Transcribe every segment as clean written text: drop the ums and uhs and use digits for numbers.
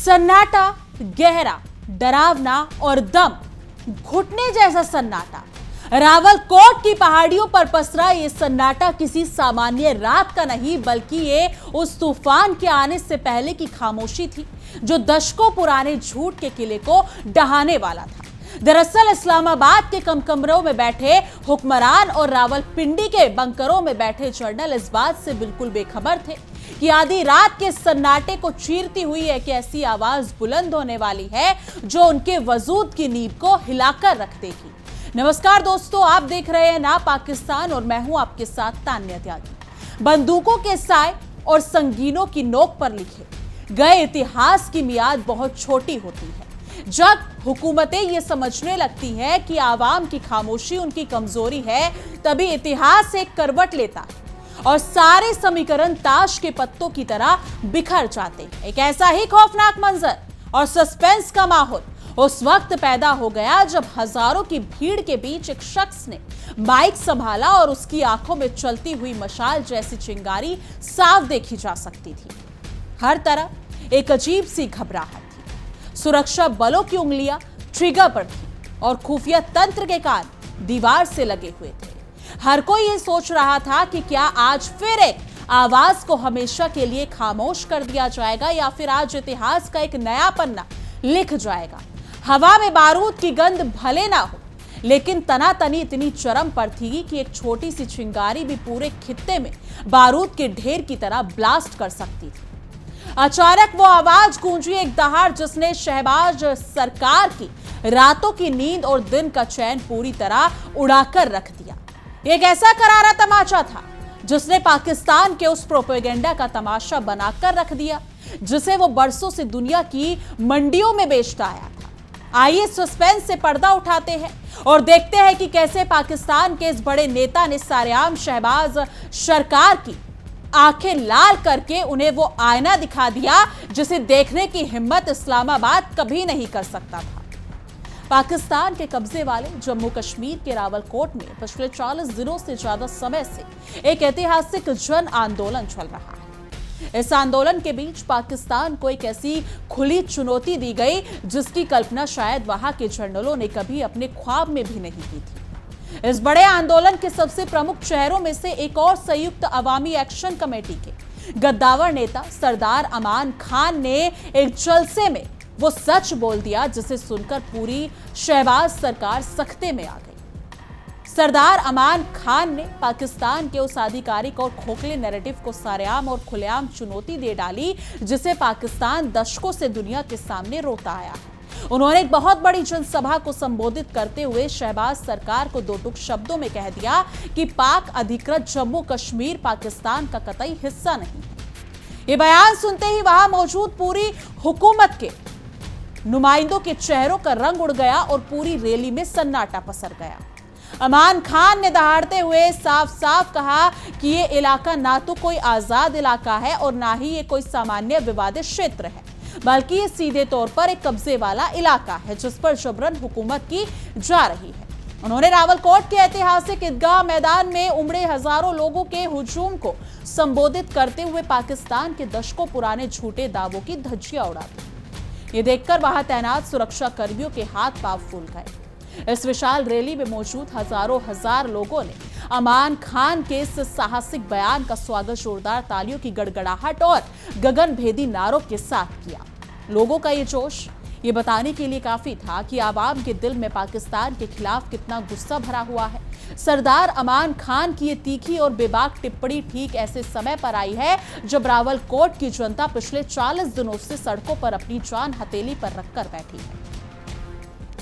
सन्नाटा, गहरा, डरावना और दम घुटने जैसा सन्नाटा। रावलकोट की पहाड़ियों पर पसरा ये सन्नाटा किसी सामान्य रात का नहीं, बल्कि ये उस तूफान के आने से पहले की खामोशी थी जो दशकों पुराने झूठ के किले को ढहाने वाला था। दरअसल इस्लामाबाद के कमकमरों में बैठे हुक्मरान और रावलपिंडी के बंकरों में बैठे जनरल इस बात से बिल्कुल बेखबर थे कि आधी रात के सन्नाटे को चीरती हुई एक ऐसी आवाज बुलंद होने वाली है जो उनके वजूद की नींव को हिलाकर रख देगी। नमस्कार दोस्तों, आप देख रहे हैं ना पाकिस्तान और मैं हूं आपके साथ तान्या त्यागी। बंदूकों के साए और संगीनों की नोक पर लिखे गए इतिहास की मियाद बहुत छोटी होती है। जब हुकूमतें ये समझने लगती है कि आवाम की खामोशी उनकी कमजोरी है, तभी इतिहास एक करवट लेता है और सारे समीकरण ताश के पत्तों की तरह बिखर जाते हैं। एक ऐसा ही खौफनाक मंजर और सस्पेंस का माहौल उस वक्त पैदा हो गया जब हजारों की भीड़ के बीच एक शख्स ने माइक संभाला और उसकी आंखों में चलती हुई मशाल जैसी चिंगारी साफ देखी जा सकती थी। हर तरफ एक अजीब सी घबराहट थी। सुरक्षा बलों की उंगलियां ट्रिगर पर थी और खुफिया तंत्र के कान दीवार से लगे हुए थे। हर कोई ये सोच रहा था कि क्या आज फिर एक आवाज को हमेशा के लिए खामोश कर दिया जाएगा या फिर आज इतिहास का एक नया पन्ना लिख जाएगा। हवा में बारूद की गंध भले ना हो, लेकिन तनातनी इतनी चरम पर थी कि एक छोटी सी चिंगारी भी पूरे खित्ते में बारूद के ढेर की तरह ब्लास्ट कर सकती थी। अचानक वो आवाज गूंजी, एक दहाड़ जिसने शहबाज सरकार की रातों की नींद और दिन का चैन पूरी तरह उड़ाकर रख दिया। एक ऐसा करारा तमाचा था जिसने पाकिस्तान के उस प्रोपेगेंडा का तमाशा बनाकर रख दिया जिसे वो बरसों से दुनिया की मंडियों में बेचता आया था। आइए सस्पेंस से पर्दा उठाते हैं और देखते हैं कि कैसे पाकिस्तान के इस बड़े नेता ने सारेआम शहबाज सरकार की आंखें लाल करके उन्हें वो आईना दिखा दिया जिसे देखने की हिम्मत इस्लामाबाद कभी नहीं कर सकता था। पाकिस्तान के कब्जे वाले जम्मू कश्मीर के रावलकोट में पिछले 40 दिनों से ज्यादा समय से एक ऐतिहासिक जन आंदोलन चल रहा है। इस आंदोलन के बीच पाकिस्तान को एक ऐसी खुली चुनौती दी गई जिसकी कल्पना शायद वहां के जनरलों ने कभी अपने ख्वाब में भी नहीं की थी। इस बड़े आंदोलन के सबसे प्रमुख चेहरों में से एक और संयुक्त अवामी एक्शन कमेटी के गद्दावर नेता सरदार अमान खान ने एक जलसे में वो सच बोल दिया जिसे सुनकर पूरी शहबाज सरकार सख्ते में आ गई। सरदार अमान खान ने पाकिस्तान के उस आधिकारिक और खोखले नैरेटिव को सारेआम और खुलेआम चुनौती दे डाली जिसे पाकिस्तान दशकों से दुनिया के सामने रोता आया है। उन्होंने एक बहुत बड़ी जनसभा को संबोधित करते हुए शहबाज सरकार को दो टूक शब्दों में कह दिया कि पाक अधिकृत जम्मू कश्मीर पाकिस्तान का कतई हिस्सा नहीं है। ये बयान सुनते ही वहां मौजूद पूरी हुकूमत के नुमाइंदों के चेहरों का रंग उड़ गया और पूरी रैली में सन्नाटा पसर गया। अमान खान ने दहाड़ते हुए साफ साफ कहा कि ये इलाका ना तो कोई आजाद इलाका है और ना ही ये कोई सामान्य विवादित क्षेत्र है, बल्कि ये सीधे तौर पर एक कब्जे वाला इलाका है जिस पर जबरन हुकूमत की जा रही है। उन्होंने रावलकोट के ऐतिहासिक ईदगाह मैदान में उमड़े हजारों लोगों के हुजूम को संबोधित करते हुए पाकिस्तान के दशकों पुराने झूठे दावों की धज्जियां उड़ा दी। ये देखकर वहां तैनात सुरक्षा कर्मियों के हाथ पांव फूल गए। इस विशाल रैली में मौजूद हजारों हजार लोगों ने अमान खान के इस साहसिक बयान का स्वागत जोरदार तालियों की गड़गड़ाहट और गगनभेदी नारों के साथ किया। लोगों का ये जोश ये बताने के लिए काफी था कि आवाम के दिल में पाकिस्तान के खिलाफ कितना गुस्सा भरा हुआ है। सरदार अमान खान की ये तीखी और बेबाक टिप्पणी ठीक ऐसे समय पर आई है जब रावलकोट की जनता पिछले 40 दिनों से सड़कों पर अपनी जान हथेली पर रखकर बैठी है।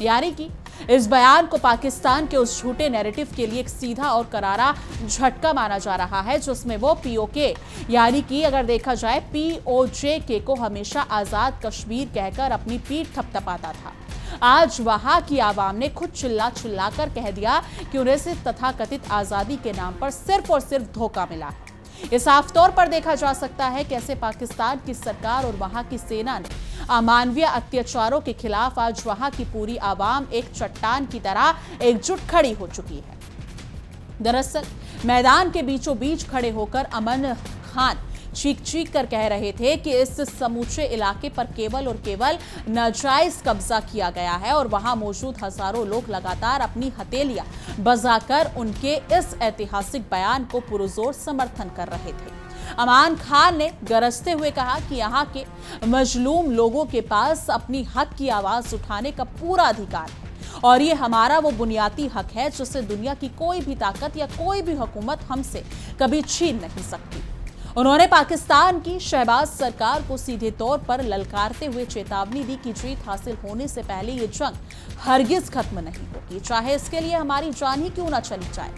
यानी कि इस बयान को पाकिस्तान के उस झूठे नैरेटिव के लिए एक सीधा और करारा झटका माना जा रहा है जिसमें वो पीओके यानी कि अगर देखा जाए पीओजे को हमेशा आजाद कश्मीर कहकर अपनी पीठ थपथपाता था, आज वहां की आवाम ने खुद चिल्ला चिल्लाकर कह दिया कि उन्हें से तथाकथित आजादी के नाम पर सिर्फ और सिर्फ धोखा मिला है। ये साफ तौर पर देखा जा सकता है कैसे पाकिस्तान की सरकार और वहां की सेना ने अमानवीय अत्याचारों के खिलाफ आज वहां की पूरी आवाम एक चट्टान की तरह एकजुट खड़ी हो चुकी है। दरअसल मैदान के बीचों बीच खड़े होकर अमन खान चीख चीख कर कह रहे थे कि इस समूचे इलाके पर केवल और केवल नाजायज कब्जा किया गया है और वहां मौजूद हजारों लोग लगातार अपनी हथेलियां बजाकर उनके इस ऐतिहासिक बयान को पुरजोर समर्थन कर रहे थे। अमान खान ने गरजते हुए कहा कि यहाँ के मजलूम लोगों के पास अपनी हक की आवाज उठाने का पूरा अधिकार है और ये हमारा वो बुनियादी हक है जिसे दुनिया की कोई भी ताकत या कोई भी हुकूमत हमसे कभी छीन नहीं सकती। उन्होंने पाकिस्तान की शहबाज सरकार को सीधे तौर पर ललकारते हुए चेतावनी दी कि जीत हासिल होने से पहले ये जंग हरगिज खत्म नहीं होगी, चाहे इसके लिए हमारी जान ही क्यों ना चली जाए,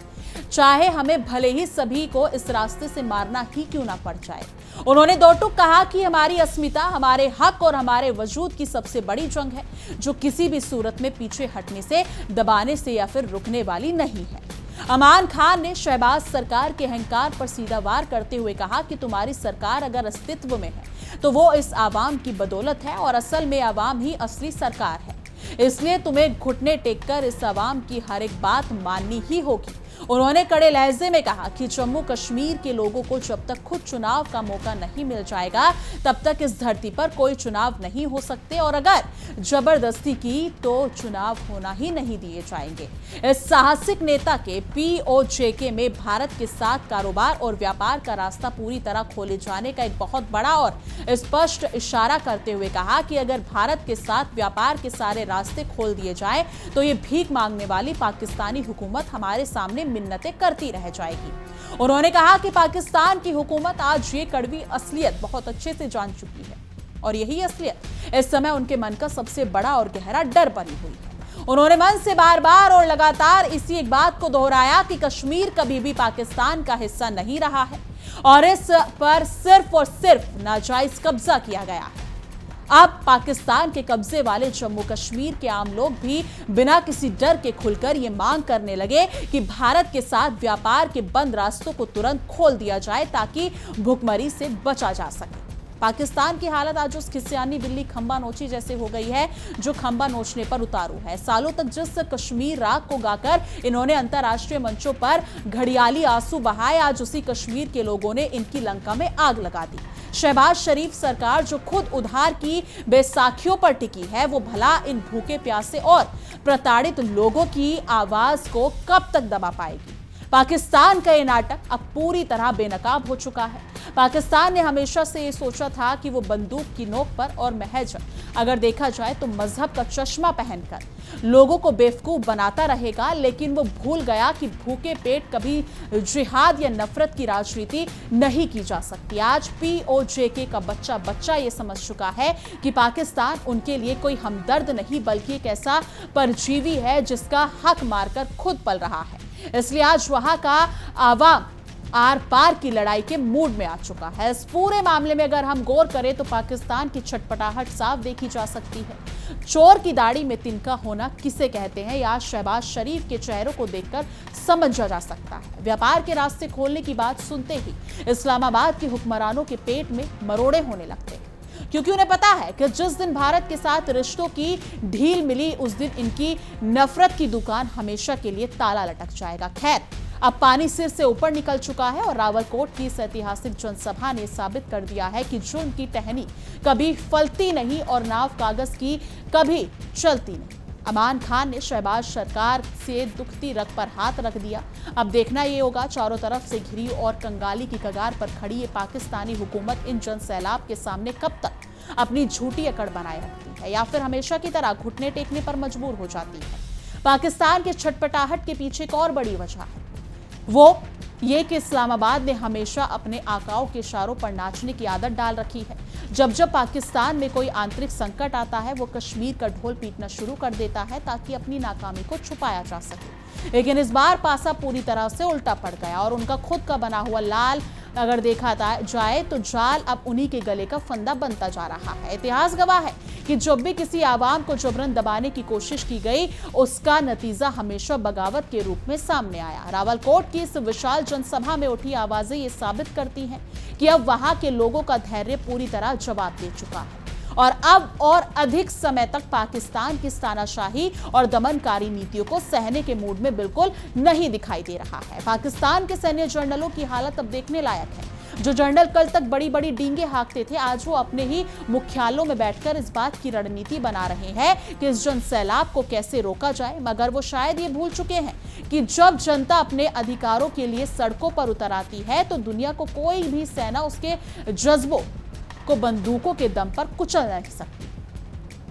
चाहे हमें भले ही सभी को इस रास्ते से मारना ही क्यों ना पड़ जाए। उन्होंने दो टूक कहा कि हमारी अस्मिता, हमारे हक और हमारे वजूद की सबसे बड़ी जंग है जो किसी भी सूरत में पीछे हटने से, दबाने से या फिर रुकने वाली नहीं है। अमान खान ने शहबाज सरकार के अहंकार पर सीधा वार करते हुए कहा कि तुम्हारी सरकार अगर अस्तित्व में है तो वो इस आवाम की बदौलत है और असल में आवाम ही असली सरकार है, इसलिए तुम्हें घुटने टेककर इस आवाम की हर एक बात माननी ही होगी। उन्होंने कड़े लहजे में कहा कि जम्मू कश्मीर के लोगों को जब तक खुद चुनाव का मौका नहीं मिल जाएगा तब तक इस धरती पर कोई चुनाव नहीं हो सकते और अगर जबरदस्ती की तो चुनाव होना ही नहीं दिए जाएंगे। इस साहसिक नेता के POJK में भारत के साथ कारोबार और व्यापार का रास्ता पूरी तरह खोले जाने का एक बहुत बड़ा और स्पष्ट इशारा करते हुए कहा कि अगर भारत के साथ व्यापार के सारे रास्ते खोल दिए जाए तो ये भीख मांगने वाली पाकिस्तानी हुकूमत हमारे सामने मिन्नतें करती रह जाएगी। उन्होंने कहा कि पाकिस्तान की हुकूमत आज ये कड़वी असलियत बहुत अच्छे से जान चुकी है और यही असलियत इस समय उनके मन का सबसे बड़ा और गहरा डर बनी हुई है। उन्होंने मन से बार बार और लगातार इसी एक बात को दोहराया कि कश्मीर कभी भी पाकिस्तान का हिस्सा नहीं रहा है और इस पर सिर्फ और सिर्फ नाजायज कब्जा किया गया है। अब पाकिस्तान के कब्जे वाले जम्मू कश्मीर के आम लोग भी बिना किसी डर के खुलकर ये मांग करने लगे कि भारत के साथ व्यापार के बंद रास्तों को तुरंत खोल दिया जाए ताकि भुखमरी से बचा जा सके। पाकिस्तान की हालत आज उस खिसियानी बिल्ली खंबा नोची जैसे हो गई है जो खंबा नोचने पर उतारू है। सालों तक जिस कश्मीर राग को गाकर इन्होंने अंतर्राष्ट्रीय मंचों पर घड़ियाली आंसू बहाए, आज उसी कश्मीर के लोगों ने इनकी लंका में आग लगा दी। शहबाज शरीफ सरकार जो खुद उधार की बैसाखियों पर टिकी है, वो भला इन भूखे प्यासे और प्रताड़ित लोगों की आवाज को कब तक दबा पाएगी। पाकिस्तान का ये नाटक अब पूरी तरह बेनकाब हो चुका है। पाकिस्तान ने हमेशा से ये सोचा था कि वो बंदूक की नोक पर और महज अगर देखा जाए तो मजहब का चश्मा पहनकर लोगों को बेवकूफ बनाता रहेगा, लेकिन वो भूल गया कि भूखे पेट कभी जिहाद या नफरत की राजनीति नहीं की जा सकती। आज POJK का बच्चा बच्चा ये समझ चुका है कि पाकिस्तान उनके लिए कोई हमदर्द नहीं बल्कि एक ऐसा परजीवी है जिसका हक मारकर खुद पल रहा है। इसलिए आज वहां का आवाम आर पार की लड़ाई के मूड में आ चुका है। इस पूरे मामले में अगर हम गौर करें तो पाकिस्तान की छटपटाहट साफ देखी जा सकती है। चोर की दाढ़ी में तिनका होना किसे कहते हैं, या शहबाज शरीफ के चेहरों को देखकर समझा जा सकता है। व्यापार के रास्ते खोलने की बात सुनते ही इस्लामाबाद के हुक्मरानों के पेट में मरोड़े होने लगते हैं, क्योंकि उन्हें पता है कि जिस दिन भारत के साथ रिश्तों की ढील मिली उस दिन इनकी नफरत की दुकान हमेशा के लिए ताला लटक जाएगा। खैर, अब पानी सिर से ऊपर निकल चुका है और रावलकोट की इस ऐतिहासिक जनसभा ने साबित कर दिया है कि जुर्म की टहनी कभी फलती नहीं और नाव कागज की कभी चलती नहीं। अमान खान ने शहबाज सरकार से दुखती रग पर हाथ रख दिया। अब देखना ये होगा चारों तरफ से घिरी और कंगाली की कगार पर खड़ी ये पाकिस्तानी हुकूमत इन जन सैलाब के सामने कब तक अपनी झूठी अकड़ बनाए रखती है या फिर हमेशा की तरह घुटने टेकने पर मजबूर हो जाती है। पाकिस्तान के छटपटाहट के पीछे एक और बड़ी वजह है, वो ये कि इस्लामाबाद ने हमेशा अपने आकाओं के इशारों पर नाचने की आदत डाल रखी है। जब जब पाकिस्तान में कोई आंतरिक संकट आता है वो कश्मीर का ढोल पीटना शुरू कर देता है ताकि अपनी नाकामी को छुपाया जा सके। लेकिन इस बार पासा पूरी तरह से उल्टा पड़ गया और उनका खुद का बना हुआ लाल अगर देखा जाए तो जाल अब उन्हीं के गले का फंदा बनता जा रहा है। इतिहास गवाह है कि जब भी किसी आवाम को जबरन दबाने की कोशिश की गई उसका नतीजा हमेशा बगावत के रूप में सामने आया। रावलकोट की इस विशाल जनसभा में उठी आवाजें ये साबित करती हैं कि अब वहां के लोगों का धैर्य पूरी तरह जवाब दे चुका है और अब और अधिक समय तक पाकिस्तान की तानाशाही और दमनकारी नीतियों को सहने के मूड में बिल्कुल नहीं दिखाई दे रहा है। पाकिस्तान के सैन्य जर्नलों की हालत अब देखने लायक है। जो जनरल कल तक बड़ी बड़ी डींगे हाँकते थे, आज वो अपने ही मुख्यालयों में बैठकर इस बात की रणनीति बना रहे हैं कि इस जन सैलाब को कैसे रोका जाए। मगर वो शायद ये भूल चुके हैं कि जब जनता अपने अधिकारों के लिए सड़कों पर उतर आती है तो दुनिया को कोई भी सेना उसके जज्बों को बंदूकों के दम पर कुचल नहीं सकती।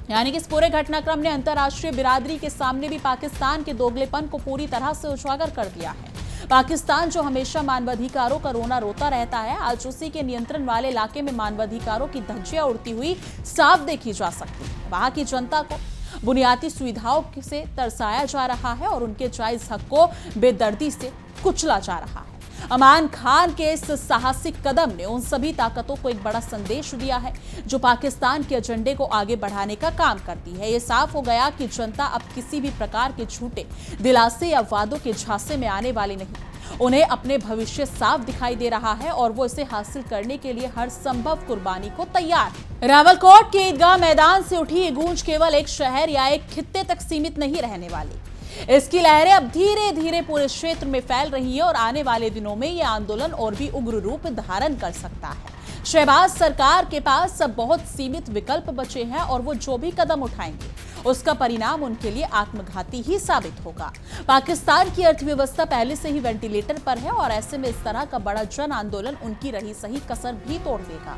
यानी कि इस पूरे घटनाक्रम ने अंतर्राष्ट्रीय बिरादरी के सामने भी पाकिस्तान के दोगलेपन को पूरी तरह से उजागर कर दिया है। पाकिस्तान जो हमेशा मानवाधिकारों का रोना रोता रहता है, आज उसी के नियंत्रण वाले इलाके में मानवाधिकारों की धज्जियां उड़ती हुई साफ देखी जा सकती है। वहां की जनता को बुनियादी सुविधाओं से तरसाया जा रहा है और उनके जायज हक को बेदर्दी से कुचला जा रहा है। अमान खान के इस साहसिक कदम ने उन सभी ताकतों को एक बड़ा संदेश दिया है जो पाकिस्तान के एजेंडे को आगे बढ़ाने का काम करती है। ये साफ हो गया कि जनता अब किसी भी प्रकार के झूठे दिलासे या वादों के झांसे में आने वाली नहीं। उन्हें अपने भविष्य साफ दिखाई दे रहा है और वो इसे हासिल करने के लिए हर संभव कुर्बानी को तैयार है। रावलकोट के ईदगाह मैदान से उठी ये गूंज केवल एक शहर या एक खित्ते तक सीमित नहीं रहने वाली। इसकी लहरें अब धीरे धीरे पूरे क्षेत्र में फैल रही है और आने वाले दिनों में यह आंदोलन और भी उग्र रूप धारण कर सकता है। शहबाज सरकार के पास अब बहुत सीमित विकल्प बचे हैं और वो जो भी कदम उठाएंगे उसका परिणाम उनके लिए आत्मघाती ही साबित होगा। पाकिस्तान की अर्थव्यवस्था पहले से ही वेंटिलेटर पर है और ऐसे में इस तरह का बड़ा जन आंदोलन उनकी रही सही कसर भी तोड़ देगा।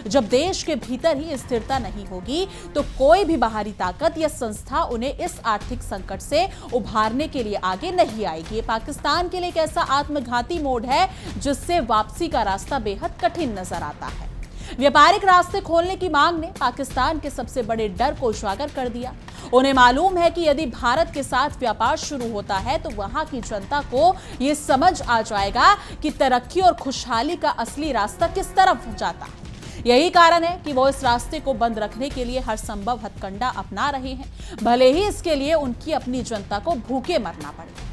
जब देश के भीतर ही स्थिरता नहीं होगी तो कोई भी बाहरी ताकत या संस्था उन्हें इस आर्थिक संकट से उभारने के लिए आगे नहीं आएगी। पाकिस्तान के लिए एक ऐसा आत्मघाती मोड़ है जिससे वापसी का रास्ता बेहद कठिन नजर आता है। व्यापारिक रास्ते खोलने की मांग ने पाकिस्तान के सबसे बड़े डर को उजागर कर दिया। उन्हें मालूम है कि यदि भारत के साथ व्यापार शुरू होता है तो वहां की जनता को यह समझ आ जाएगा कि तरक्की और खुशहाली का असली रास्ता किस तरफ जाता है। यही कारण है कि वो इस रास्ते को बंद रखने के लिए हर संभव हथकंडा अपना रहे हैं, भले ही इसके लिए उनकी अपनी जनता को भूखे मरना पड़े।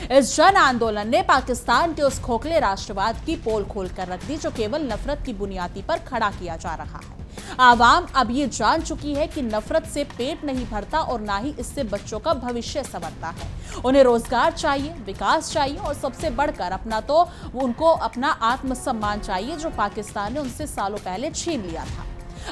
इस जन आंदोलन ने पाकिस्तान के उस खोखले राष्ट्रवाद की पोल खोलकर रख दी जो केवल नफरत की बुनियादी पर खड़ा किया जा रहा है। आवाम अब ये जान चुकी है कि नफरत से पेट नहीं भरता और ना ही इससे बच्चों का भविष्य संवरता है। उन्हें रोजगार चाहिए, विकास चाहिए और सबसे बढ़कर उनको अपना आत्मसम्मान चाहिए जो पाकिस्तान ने उनसे सालों पहले छीन लिया था।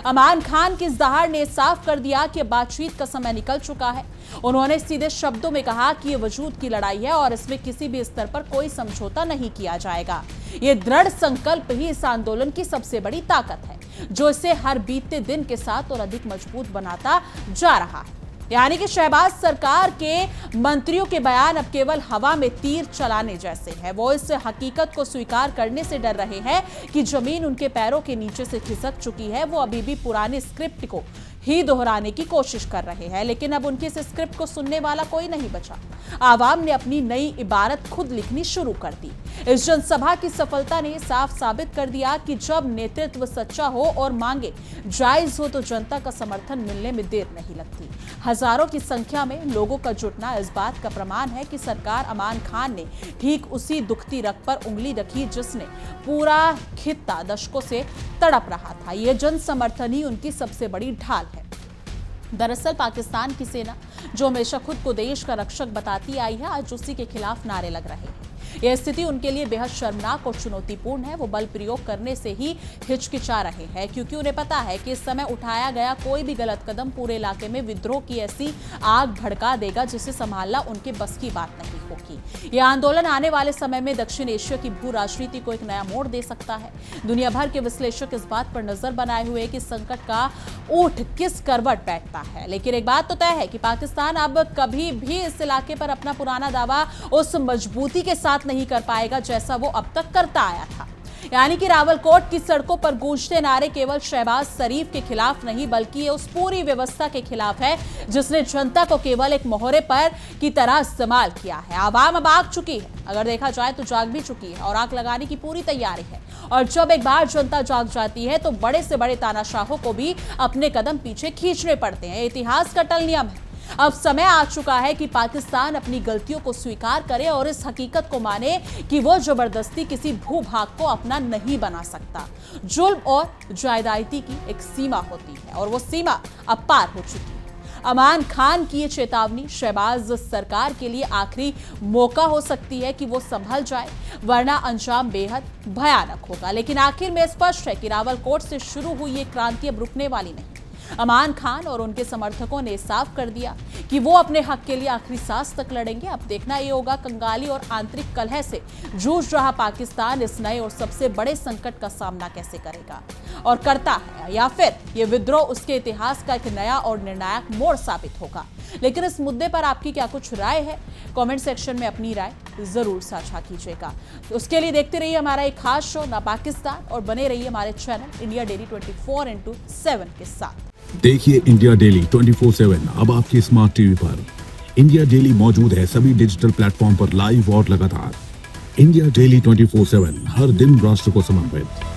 अमान खान की इस दहाड़ ने साफ कर दिया कि बातचीत का समय निकल चुका है। उन्होंने सीधे शब्दों में कहा कि ये वजूद की लड़ाई है और इसमें किसी भी स्तर पर कोई समझौता नहीं किया जाएगा। ये दृढ़ संकल्प ही इस आंदोलन की सबसे बड़ी ताकत है जो इसे हर बीतते दिन के साथ और अधिक मजबूत बनाता जा रहा है। यानी कि शहबाज सरकार के मंत्रियों के बयान अब केवल हवा में तीर चलाने जैसे हैं। वो इस हकीकत को स्वीकार करने से डर रहे हैं कि जमीन उनके पैरों के नीचे से खिसक चुकी है। वो अभी भी पुराने स्क्रिप्ट को ही दोहराने की कोशिश कर रहे हैं, लेकिन अब उनकी इस स्क्रिप्ट को सुनने वाला कोई नहीं बचा। आवाम ने अपनी नई इबारत खुद लिखनी शुरू कर दी। इस जनसभा की सफलता ने साफ साबित कर दिया कि जब नेतृत्व सच्चा हो और मांगे जायज हो तो जनता का समर्थन मिलने में देर नहीं लगती। हजारों की संख्या में लोगों का जुटना इस बात का प्रमाण है कि सरकार अमान खान ने ठीक उसी दुखती रग पर उंगली रखी जिसने पूरा खित्ता दशकों से तड़प रहा था। यह जन समर्थन ही उनकी सबसे बड़ी ढाल है। दरअसल पाकिस्तान की सेना जो हमेशा खुद को देश का रक्षक बताती आई है, आज उसी के खिलाफ नारे लग रहे हैं। यह स्थिति उनके लिए बेहद शर्मनाक और चुनौतीपूर्ण है। वो बल प्रयोग करने से ही हिचकिचा रहे हैं क्योंकि उन्हें पता है कि इस समय उठाया गया कोई भी गलत कदम पूरे इलाके में विद्रोह की ऐसी आग भड़का देगा जिसे संभालना उनके बस की बात नहीं होगी। यह आंदोलन आने वाले समय में दक्षिण एशिया की भू राजनीति को एक नया मोड़ दे सकता है। दुनिया भर के विश्लेषक इस बात पर नजर बनाए हुए कि संकट का ऊंट किस करवट बैठता है, लेकिन एक बात तो तय है कि पाकिस्तान अब कभी भी इस इलाके पर अपना पुराना दावा उस मजबूती के साथ नहीं कर पाएगा जैसा वो अब तक करता आया था। यानी कि रावलकोट की सड़कों पर गूंजते नारे केवल शहबाज शरीफ के खिलाफ नहीं बल्कि ये उस पूरी व्यवस्था के खिलाफ है जिसने जनता को केवल एक मोहरे पर की तरह इस्तेमाल किया है। आवाम अब आग चुकी है, अगर देखा जाए तो जाग भी चुकी है और आग लगाने की पूरी तैयारी है। और जब एक बार जनता जाग जाती है तो बड़े से बड़े तानाशाहों को भी अपने कदम पीछे खींचने पड़ते हैं। इतिहास का टल नियम है। अब समय आ चुका है कि पाकिस्तान अपनी गलतियों को स्वीकार करे और इस हकीकत को माने कि वो जबरदस्ती किसी भूभाग को अपना नहीं बना सकता। जुल्म और जायदादी की एक सीमा होती है और वो सीमा अब पार हो चुकी है। अमान खान की ये चेतावनी शहबाज सरकार के लिए आखिरी मौका हो सकती है कि वो संभल जाए, वरना अंजाम बेहद भयानक होगा। लेकिन आखिर में स्पष्ट है कि रावलकोट से शुरू हुई ये क्रांति अब रुकने वाली नहीं। अमान खान और उनके समर्थकों ने साफ कर दिया कि वो अपने हक के लिए आखिरी सांस तक लड़ेंगे। अब देखना ये होगा कंगाली और आंतरिक कलह से जूझ रहा पाकिस्तान इस नए और सबसे बड़े संकट का सामना कैसे करेगा और करता है, या फिर ये विद्रोह उसके इतिहास का एक नया और निर्णायक मोड़ साबित होगा। लेकिन इस मुद्दे पर आपकी क्या कुछ राय है? कमेंट सेक्शन में अपनी राय जरूर साझा कीजिएगा। तो उसके लिए देखते रहिए हमारा एक खास शो ना पाकिस्तान और बने रहिए हमारे चैनल इंडिया डेली 24x7 के साथ। देखिए इंडिया डेली 24/7 अब आपके स्मार्ट टीवी पर। इंडिया डेली मौजूद है सभी डिजिटल प्लेटफॉर्म पर लाइव और लगातार। इंडिया डेली 24/7 हर दिन राष्ट्र को समर्पित।